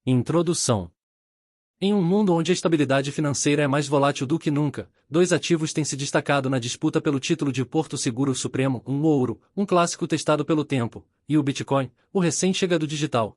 Introdução. Em um mundo onde a estabilidade financeira é mais volátil do que nunca, dois ativos têm se destacado na disputa pelo título de Porto Seguro Supremo: o ouro, um clássico testado pelo tempo, e o Bitcoin, o recém-chegado digital.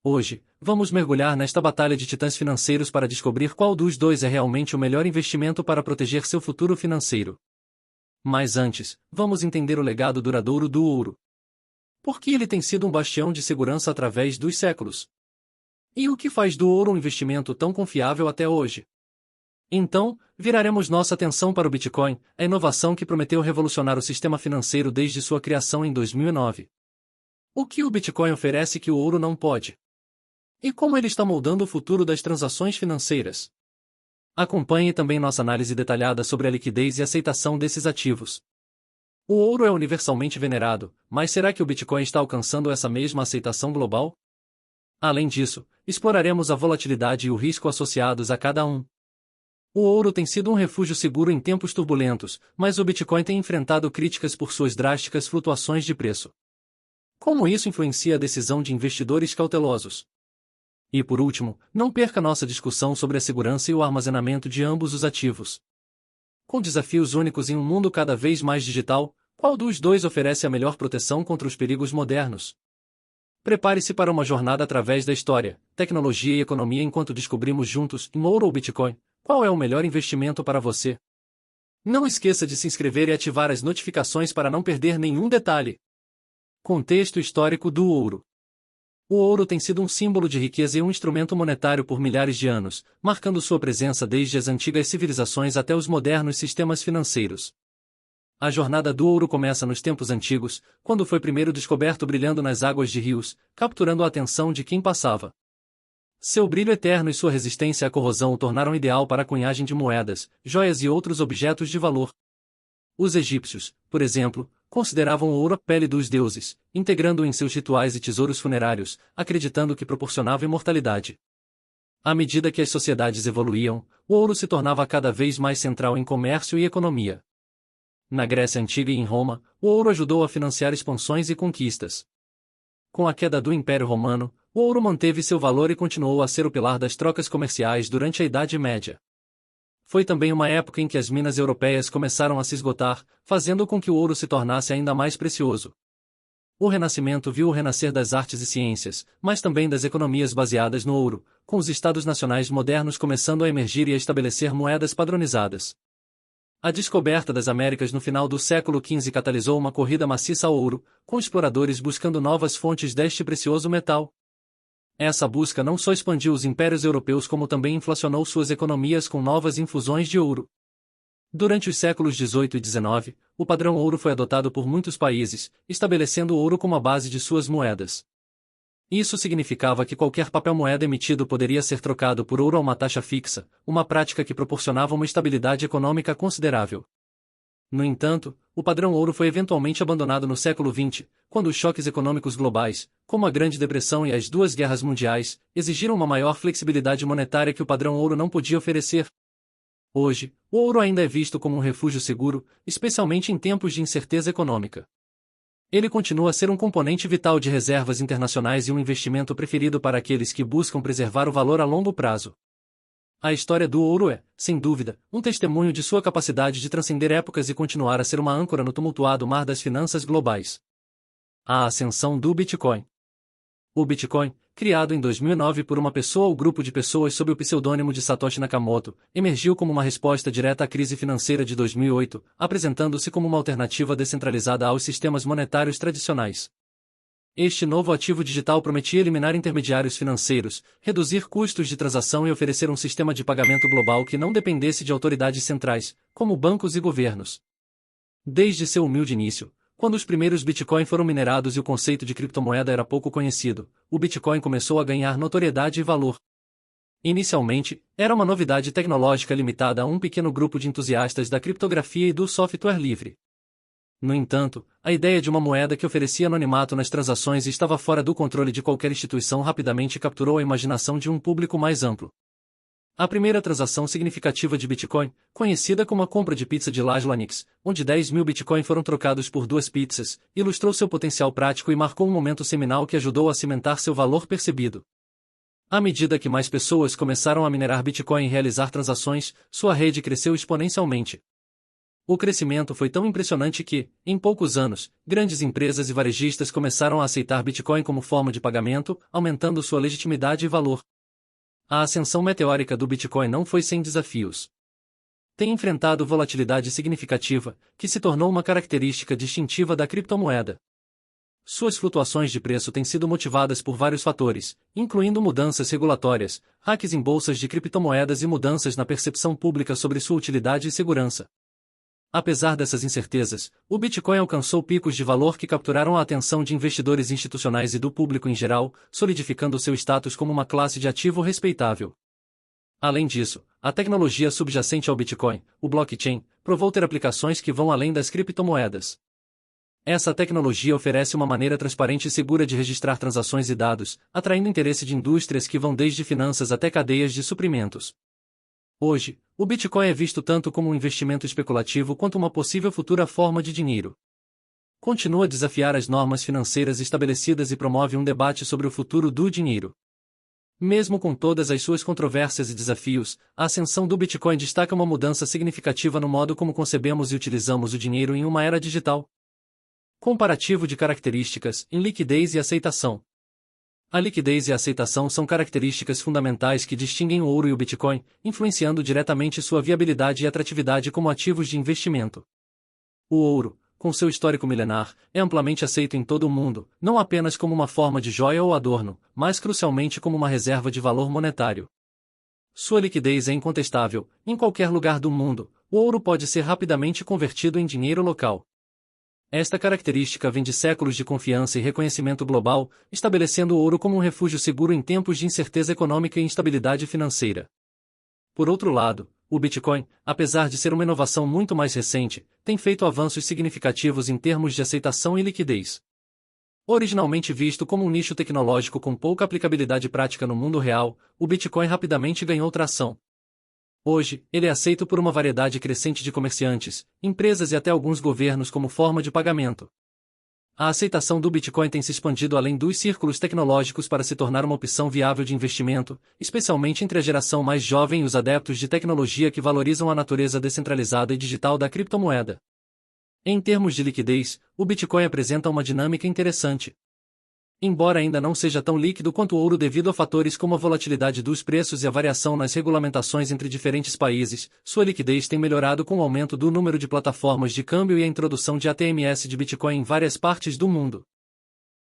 Hoje, vamos mergulhar nesta batalha de titãs financeiros para descobrir qual dos dois é realmente o melhor investimento para proteger seu futuro financeiro. Mas antes, vamos entender o legado duradouro do ouro. Por que ele tem sido um bastião de segurança através dos séculos? E o que faz do ouro um investimento tão confiável até hoje? Então, viraremos nossa atenção para o Bitcoin, a inovação que prometeu revolucionar o sistema financeiro desde sua criação em 2009. O que o Bitcoin oferece que o ouro não pode? E como ele está moldando o futuro das transações financeiras? Acompanhe também nossa análise detalhada sobre a liquidez e aceitação desses ativos. O ouro é universalmente venerado, mas será que o Bitcoin está alcançando essa mesma aceitação global? Além disso, exploraremos a volatilidade e o risco associados a cada um. O ouro tem sido um refúgio seguro em tempos turbulentos, mas o Bitcoin tem enfrentado críticas por suas drásticas flutuações de preço. Como isso influencia a decisão de investidores cautelosos? E por último, não perca nossa discussão sobre a segurança e o armazenamento de ambos os ativos. Com desafios únicos em um mundo cada vez mais digital, qual dos dois oferece a melhor proteção contra os perigos modernos? Prepare-se para uma jornada através da história, tecnologia e economia enquanto descobrimos juntos, em ouro ou Bitcoin, qual é o melhor investimento para você. Não esqueça de se inscrever e ativar as notificações para não perder nenhum detalhe. Contexto histórico do ouro. O ouro tem sido um símbolo de riqueza e um instrumento monetário por milhares de anos, marcando sua presença desde as antigas civilizações até os modernos sistemas financeiros. A jornada do ouro começa nos tempos antigos, quando foi primeiro descoberto brilhando nas águas de rios, capturando a atenção de quem passava. Seu brilho eterno e sua resistência à corrosão o tornaram ideal para a cunhagem de moedas, joias e outros objetos de valor. Os egípcios, por exemplo, consideravam o ouro a pele dos deuses, integrando-o em seus rituais e tesouros funerários, acreditando que proporcionava imortalidade. À medida que as sociedades evoluíam, o ouro se tornava cada vez mais central em comércio e economia. Na Grécia Antiga e em Roma, o ouro ajudou a financiar expansões e conquistas. Com a queda do Império Romano, o ouro manteve seu valor e continuou a ser o pilar das trocas comerciais durante a Idade Média. Foi também uma época em que as minas europeias começaram a se esgotar, fazendo com que o ouro se tornasse ainda mais precioso. O Renascimento viu o renascer das artes e ciências, mas também das economias baseadas no ouro, com os estados nacionais modernos começando a emergir e a estabelecer moedas padronizadas. A descoberta das Américas no final do século XV catalisou uma corrida maciça ao ouro, com exploradores buscando novas fontes deste precioso metal. Essa busca não só expandiu os impérios europeus como também inflacionou suas economias com novas infusões de ouro. Durante os séculos XVIII e XIX, o padrão ouro foi adotado por muitos países, estabelecendo o ouro como a base de suas moedas. Isso significava que qualquer papel-moeda emitido poderia ser trocado por ouro a uma taxa fixa, uma prática que proporcionava uma estabilidade econômica considerável. No entanto, o padrão ouro foi eventualmente abandonado no século XX, quando os choques econômicos globais, como a Grande Depressão e as duas guerras mundiais, exigiram uma maior flexibilidade monetária que o padrão ouro não podia oferecer. Hoje, o ouro ainda é visto como um refúgio seguro, especialmente em tempos de incerteza econômica. Ele continua a ser um componente vital de reservas internacionais e um investimento preferido para aqueles que buscam preservar o valor a longo prazo. A história do ouro é, sem dúvida, um testemunho de sua capacidade de transcender épocas e continuar a ser uma âncora no tumultuado mar das finanças globais. A ascensão do Bitcoin. O Bitcoin, criado em 2009 por uma pessoa ou grupo de pessoas sob o pseudônimo de Satoshi Nakamoto, emergiu como uma resposta direta à crise financeira de 2008, apresentando-se como uma alternativa descentralizada aos sistemas monetários tradicionais. Este novo ativo digital prometia eliminar intermediários financeiros, reduzir custos de transação e oferecer um sistema de pagamento global que não dependesse de autoridades centrais, como bancos e governos. Desde seu humilde início, quando os primeiros Bitcoin foram minerados e o conceito de criptomoeda era pouco conhecido, o Bitcoin começou a ganhar notoriedade e valor. Inicialmente, era uma novidade tecnológica limitada a um pequeno grupo de entusiastas da criptografia e do software livre. No entanto, a ideia de uma moeda que oferecia anonimato nas transações e estava fora do controle de qualquer instituição rapidamente capturou a imaginação de um público mais amplo. A primeira transação significativa de Bitcoin, conhecida como a compra de pizza de Lajlanix, onde 10.000 Bitcoin foram trocados por 2 pizzas, ilustrou seu potencial prático e marcou um momento seminal que ajudou a cimentar seu valor percebido. À medida que mais pessoas começaram a minerar Bitcoin e realizar transações, sua rede cresceu exponencialmente. O crescimento foi tão impressionante que, em poucos anos, grandes empresas e varejistas começaram a aceitar Bitcoin como forma de pagamento, aumentando sua legitimidade e valor. A ascensão meteórica do Bitcoin não foi sem desafios. Tem enfrentado volatilidade significativa, que se tornou uma característica distintiva da criptomoeda. Suas flutuações de preço têm sido motivadas por vários fatores, incluindo mudanças regulatórias, hacks em bolsas de criptomoedas e mudanças na percepção pública sobre sua utilidade e segurança. Apesar dessas incertezas, o Bitcoin alcançou picos de valor que capturaram a atenção de investidores institucionais e do público em geral, solidificando seu status como uma classe de ativo respeitável. Além disso, a tecnologia subjacente ao Bitcoin, o blockchain, provou ter aplicações que vão além das criptomoedas. Essa tecnologia oferece uma maneira transparente e segura de registrar transações e dados, atraindo interesse de indústrias que vão desde finanças até cadeias de suprimentos. Hoje, o Bitcoin é visto tanto como um investimento especulativo quanto uma possível futura forma de dinheiro. Continua a desafiar as normas financeiras estabelecidas e promove um debate sobre o futuro do dinheiro. Mesmo com todas as suas controvérsias e desafios, a ascensão do Bitcoin destaca uma mudança significativa no modo como concebemos e utilizamos o dinheiro em uma era digital. Comparativo de características, em liquidez e aceitação. A liquidez e a aceitação são características fundamentais que distinguem o ouro e o Bitcoin, influenciando diretamente sua viabilidade e atratividade como ativos de investimento. O ouro, com seu histórico milenar, é amplamente aceito em todo o mundo, não apenas como uma forma de joia ou adorno, mas crucialmente como uma reserva de valor monetário. Sua liquidez é incontestável, em qualquer lugar do mundo, o ouro pode ser rapidamente convertido em dinheiro local. Esta característica vem de séculos de confiança e reconhecimento global, estabelecendo o ouro como um refúgio seguro em tempos de incerteza econômica e instabilidade financeira. Por outro lado, o Bitcoin, apesar de ser uma inovação muito mais recente, tem feito avanços significativos em termos de aceitação e liquidez. Originalmente visto como um nicho tecnológico com pouca aplicabilidade prática no mundo real, o Bitcoin rapidamente ganhou tração. Hoje, ele é aceito por uma variedade crescente de comerciantes, empresas e até alguns governos como forma de pagamento. A aceitação do Bitcoin tem se expandido além dos círculos tecnológicos para se tornar uma opção viável de investimento, especialmente entre a geração mais jovem e os adeptos de tecnologia que valorizam a natureza descentralizada e digital da criptomoeda. Em termos de liquidez, o Bitcoin apresenta uma dinâmica interessante. Embora ainda não seja tão líquido quanto o ouro devido a fatores como a volatilidade dos preços e a variação nas regulamentações entre diferentes países, sua liquidez tem melhorado com o aumento do número de plataformas de câmbio e a introdução de ATMs de Bitcoin em várias partes do mundo.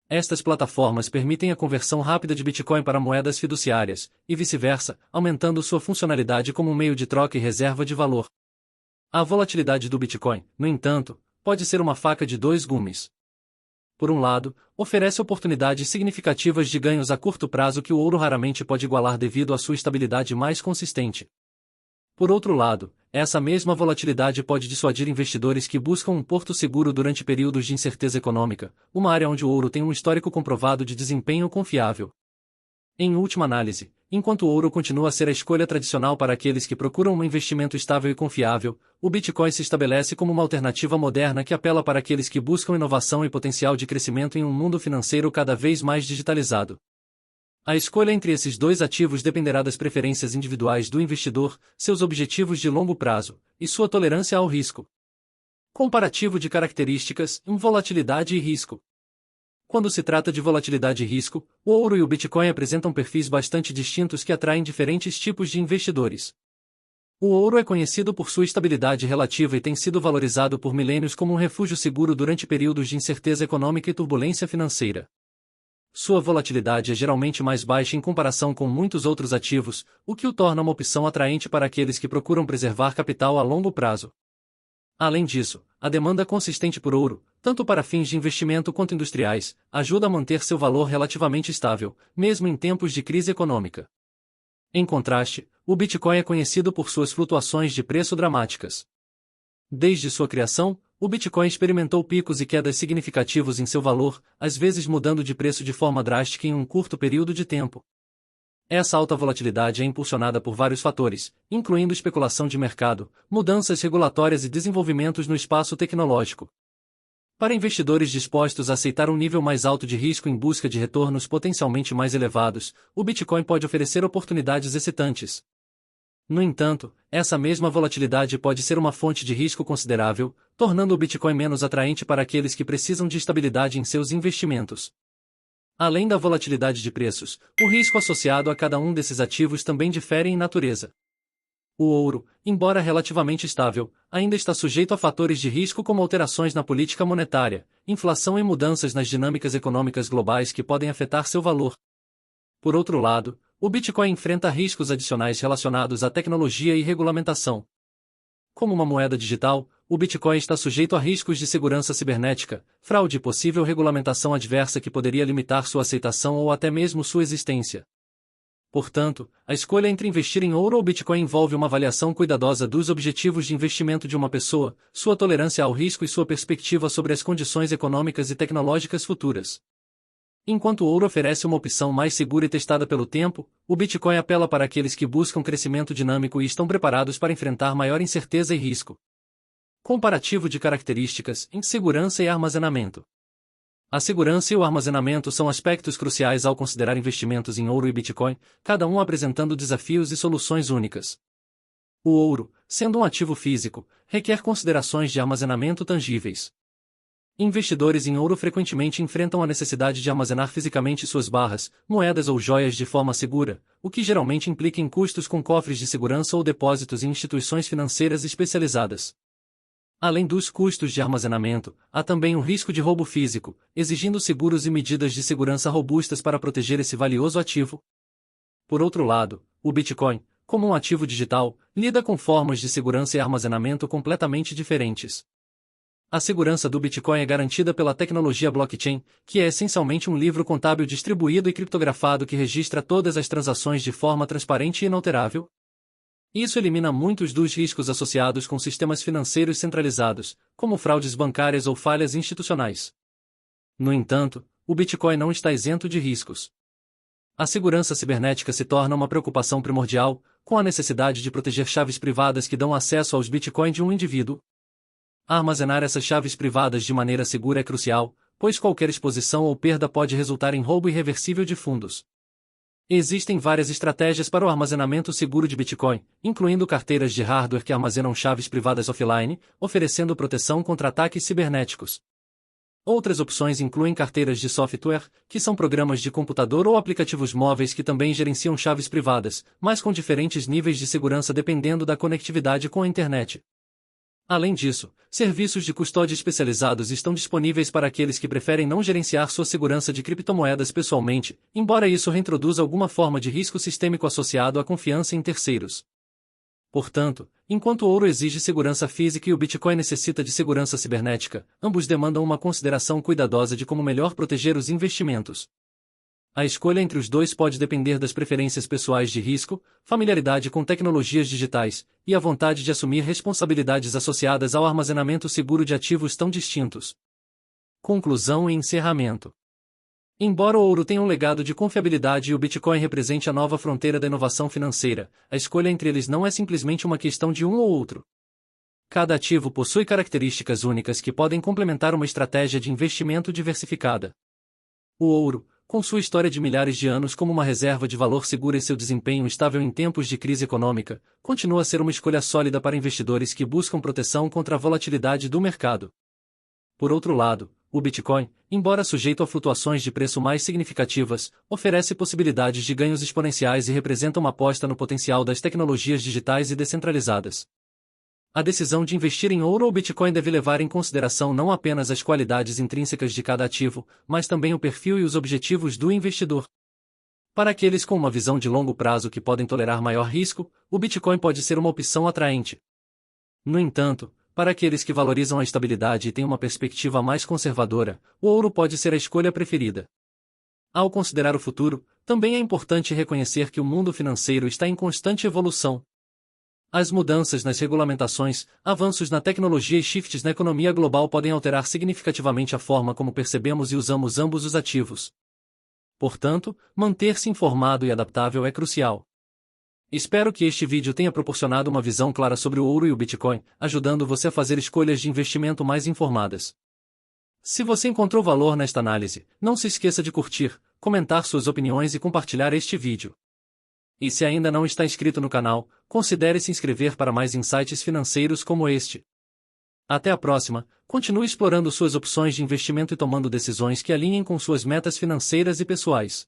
Estas plataformas permitem a conversão rápida de Bitcoin para moedas fiduciárias, e vice-versa, aumentando sua funcionalidade como um meio de troca e reserva de valor. A volatilidade do Bitcoin, no entanto, pode ser uma faca de dois gumes. Por um lado, oferece oportunidades significativas de ganhos a curto prazo que o ouro raramente pode igualar devido à sua estabilidade mais consistente. Por outro lado, essa mesma volatilidade pode dissuadir investidores que buscam um porto seguro durante períodos de incerteza econômica, uma área onde o ouro tem um histórico comprovado de desempenho confiável. Em última análise, enquanto o ouro continua a ser a escolha tradicional para aqueles que procuram um investimento estável e confiável, o Bitcoin se estabelece como uma alternativa moderna que apela para aqueles que buscam inovação e potencial de crescimento em um mundo financeiro cada vez mais digitalizado. A escolha entre esses dois ativos dependerá das preferências individuais do investidor, seus objetivos de longo prazo, e sua tolerância ao risco. Comparativo de características, volatilidade e risco. Quando se trata de volatilidade e risco, o ouro e o Bitcoin apresentam perfis bastante distintos que atraem diferentes tipos de investidores. O ouro é conhecido por sua estabilidade relativa e tem sido valorizado por milênios como um refúgio seguro durante períodos de incerteza econômica e turbulência financeira. Sua volatilidade é geralmente mais baixa em comparação com muitos outros ativos, o que o torna uma opção atraente para aqueles que procuram preservar capital a longo prazo. Além disso, a demanda consistente por ouro, tanto para fins de investimento quanto industriais, ajuda a manter seu valor relativamente estável, mesmo em tempos de crise econômica. Em contraste, o Bitcoin é conhecido por suas flutuações de preço dramáticas. Desde sua criação, o Bitcoin experimentou picos e quedas significativos em seu valor, às vezes mudando de preço de forma drástica em um curto período de tempo. Essa alta volatilidade é impulsionada por vários fatores, incluindo especulação de mercado, mudanças regulatórias e desenvolvimentos no espaço tecnológico. Para investidores dispostos a aceitar um nível mais alto de risco em busca de retornos potencialmente mais elevados, o Bitcoin pode oferecer oportunidades excitantes. No entanto, essa mesma volatilidade pode ser uma fonte de risco considerável, tornando o Bitcoin menos atraente para aqueles que precisam de estabilidade em seus investimentos. Além da volatilidade de preços, o risco associado a cada um desses ativos também difere em natureza. O ouro, embora relativamente estável, ainda está sujeito a fatores de risco como alterações na política monetária, inflação e mudanças nas dinâmicas econômicas globais que podem afetar seu valor. Por outro lado, o Bitcoin enfrenta riscos adicionais relacionados à tecnologia e regulamentação. Como uma moeda digital, o Bitcoin está sujeito a riscos de segurança cibernética, fraude e possível regulamentação adversa que poderia limitar sua aceitação ou até mesmo sua existência. Portanto, a escolha entre investir em ouro ou Bitcoin envolve uma avaliação cuidadosa dos objetivos de investimento de uma pessoa, sua tolerância ao risco e sua perspectiva sobre as condições econômicas e tecnológicas futuras. Enquanto o ouro oferece uma opção mais segura e testada pelo tempo, o Bitcoin apela para aqueles que buscam crescimento dinâmico e estão preparados para enfrentar maior incerteza e risco. Comparativo de características, segurança e armazenamento. A segurança e o armazenamento são aspectos cruciais ao considerar investimentos em ouro e Bitcoin, cada um apresentando desafios e soluções únicas. O ouro, sendo um ativo físico, requer considerações de armazenamento tangíveis. Investidores em ouro frequentemente enfrentam a necessidade de armazenar fisicamente suas barras, moedas ou joias de forma segura, o que geralmente implica em custos com cofres de segurança ou depósitos em instituições financeiras especializadas. Além dos custos de armazenamento, há também o risco de roubo físico, exigindo seguros e medidas de segurança robustas para proteger esse valioso ativo. Por outro lado, o Bitcoin, como um ativo digital, lida com formas de segurança e armazenamento completamente diferentes. A segurança do Bitcoin é garantida pela tecnologia blockchain, que é essencialmente um livro contábil distribuído e criptografado que registra todas as transações de forma transparente e inalterável. Isso elimina muitos dos riscos associados com sistemas financeiros centralizados, como fraudes bancárias ou falhas institucionais. No entanto, o Bitcoin não está isento de riscos. A segurança cibernética se torna uma preocupação primordial, com a necessidade de proteger chaves privadas que dão acesso aos Bitcoin de um indivíduo. Armazenar essas chaves privadas de maneira segura é crucial, pois qualquer exposição ou perda pode resultar em roubo irreversível de fundos. Existem várias estratégias para o armazenamento seguro de Bitcoin, incluindo carteiras de hardware que armazenam chaves privadas offline, oferecendo proteção contra ataques cibernéticos. Outras opções incluem carteiras de software, que são programas de computador ou aplicativos móveis que também gerenciam chaves privadas, mas com diferentes níveis de segurança dependendo da conectividade com a internet. Além disso, serviços de custódia especializados estão disponíveis para aqueles que preferem não gerenciar sua segurança de criptomoedas pessoalmente, embora isso reintroduza alguma forma de risco sistêmico associado à confiança em terceiros. Portanto, enquanto o ouro exige segurança física e o Bitcoin necessita de segurança cibernética, ambos demandam uma consideração cuidadosa de como melhor proteger os investimentos. A escolha entre os dois pode depender das preferências pessoais de risco, familiaridade com tecnologias digitais, e a vontade de assumir responsabilidades associadas ao armazenamento seguro de ativos tão distintos. Conclusão e encerramento. Embora o ouro tenha um legado de confiabilidade e o Bitcoin represente a nova fronteira da inovação financeira, a escolha entre eles não é simplesmente uma questão de um ou outro. Cada ativo possui características únicas que podem complementar uma estratégia de investimento diversificada. O ouro, com sua história de milhares de anos como uma reserva de valor segura e seu desempenho estável em tempos de crise econômica, continua a ser uma escolha sólida para investidores que buscam proteção contra a volatilidade do mercado. Por outro lado, o Bitcoin, embora sujeito a flutuações de preço mais significativas, oferece possibilidades de ganhos exponenciais e representa uma aposta no potencial das tecnologias digitais e descentralizadas. A decisão de investir em ouro ou Bitcoin deve levar em consideração não apenas as qualidades intrínsecas de cada ativo, mas também o perfil e os objetivos do investidor. Para aqueles com uma visão de longo prazo que podem tolerar maior risco, o Bitcoin pode ser uma opção atraente. No entanto, para aqueles que valorizam a estabilidade e têm uma perspectiva mais conservadora, o ouro pode ser a escolha preferida. Ao considerar o futuro, também é importante reconhecer que o mundo financeiro está em constante evolução. As mudanças nas regulamentações, avanços na tecnologia e shifts na economia global podem alterar significativamente a forma como percebemos e usamos ambos os ativos. Portanto, manter-se informado e adaptável é crucial. Espero que este vídeo tenha proporcionado uma visão clara sobre o ouro e o Bitcoin, ajudando você a fazer escolhas de investimento mais informadas. Se você encontrou valor nesta análise, não se esqueça de curtir, comentar suas opiniões e compartilhar este vídeo. E se ainda não está inscrito no canal, considere se inscrever para mais insights financeiros como este. Até a próxima, continue explorando suas opções de investimento e tomando decisões que alinhem com suas metas financeiras e pessoais.